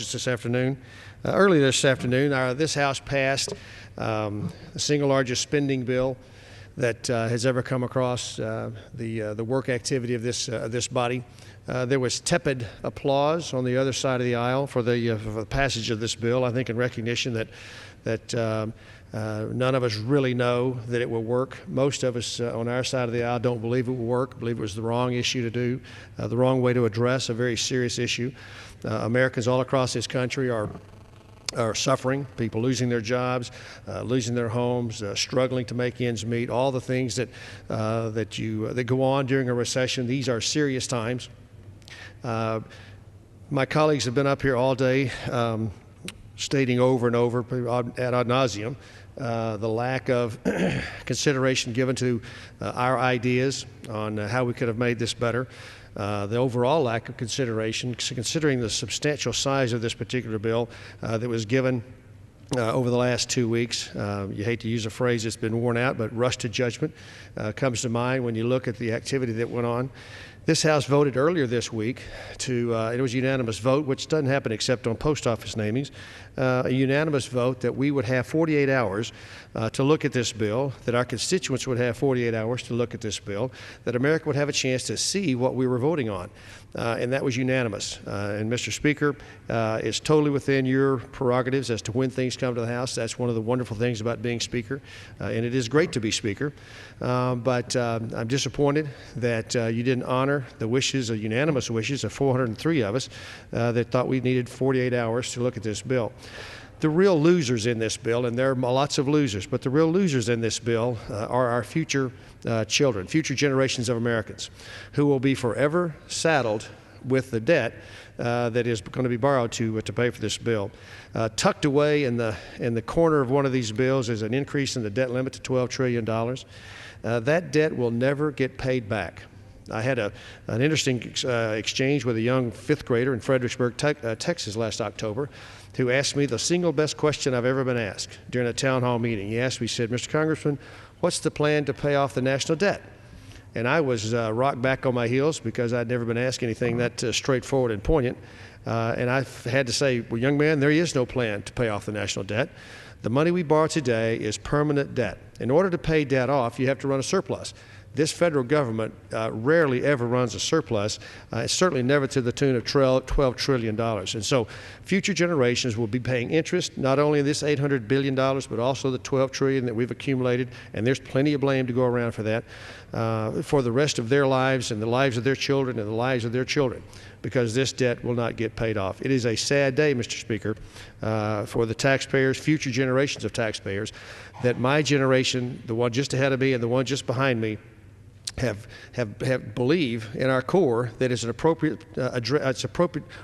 indulgence this afternoon. Earlier this afternoon, this House passed the single largest spending bill that has ever come across the work activity of this body. There was tepid applause on the other side of the aisle for the passage of this bill, I think in recognition that none of us really know that it will work. Most of us on our side of the aisle don't believe it will work, believe it was the wrong issue to do, the wrong way to address a very serious issue. Americans all across this country are suffering, people losing their jobs, losing their homes, struggling to make ends meet, all the things that go on during a recession. These are serious times. My colleagues have been up here all day stating over and over ad nauseum the lack of consideration given to our ideas on how we could have made this better. The overall lack of consideration, considering the substantial size of this particular bill that was given over the last 2 weeks. You hate to use a phrase that's been worn out, but rush to judgment comes to mind when you look at the activity that went on. This House voted earlier this week it was a unanimous vote, which doesn't happen except on post office namings, a unanimous vote that we would have 48 hours to look at this bill, that our constituents would have 48 hours to look at this bill, that America would have a chance to see what we were voting on. And that was unanimous. And Mr. Speaker, it's totally within your prerogatives as to when things come to the House. That's one of the wonderful things about being Speaker. And it is great to be Speaker. But I'm disappointed that you didn't honor the wishes, the unanimous wishes of 403 of us that thought we needed 48 hours to look at this bill. The real losers in this bill, and there are lots of losers, but the real losers in this bill are our future children, future generations of Americans, who will be forever saddled with the debt that is going to be borrowed to pay for this bill. Tucked away in the corner of one of these bills is an increase in the debt limit to $12 trillion. That debt will never get paid back. I had an interesting exchange with a young fifth grader in Fredericksburg, Texas last October, who asked me the single best question I've ever been asked during a town hall meeting. He asked me, he said, "Mr. Congressman, what's the plan to pay off the national debt?" And I was rocked back on my heels because I'd never been asked anything that straightforward and poignant. And I had to say, well, young man, there is no plan to pay off the national debt. The money we borrow today is permanent debt. In order to pay debt off, you have to run a surplus. This federal government rarely ever runs a surplus, certainly never to the tune of $12 trillion. And so future generations will be paying interest, not only in this $800 billion, but also the $12 trillion that we've accumulated, and there's plenty of blame to go around for that, for the rest of their lives and the lives of their children and the lives of their children, because this debt will not get paid off. It is a sad day, Mr. Speaker, for the taxpayers, future generations of taxpayers, that my generation, the one just ahead of me and the one just behind me, have believe in our core that it's an appropriate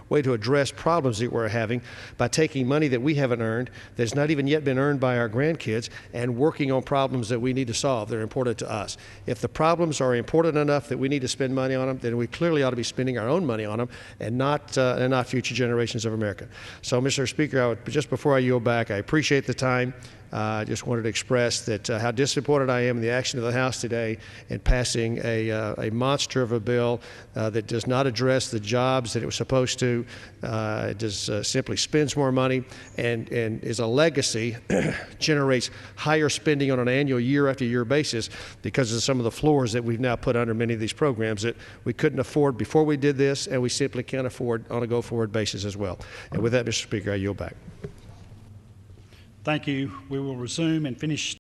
way to address problems that we're having by taking money that we haven't earned, that's not even yet been earned by our grandkids, and working on problems that we need to solve that are important to us. If the problems are important enough that we need to spend money on them, then we clearly ought to be spending our own money on them and not future generations of America. So, Mr. Speaker, just before I yield back, I appreciate the time. I just wanted to express that how disappointed I am in the action of the House today in passing a monster of a bill that does not address the jobs that it was supposed to. It just simply spends more money and is a legacy, generates higher spending on an annual year after year basis because of some of the floors that we've now put under many of these programs that we couldn't afford before we did this, and we simply can't afford on a go-forward basis as well. And with that, Mr. Speaker, I yield back. Thank you. We will resume and finish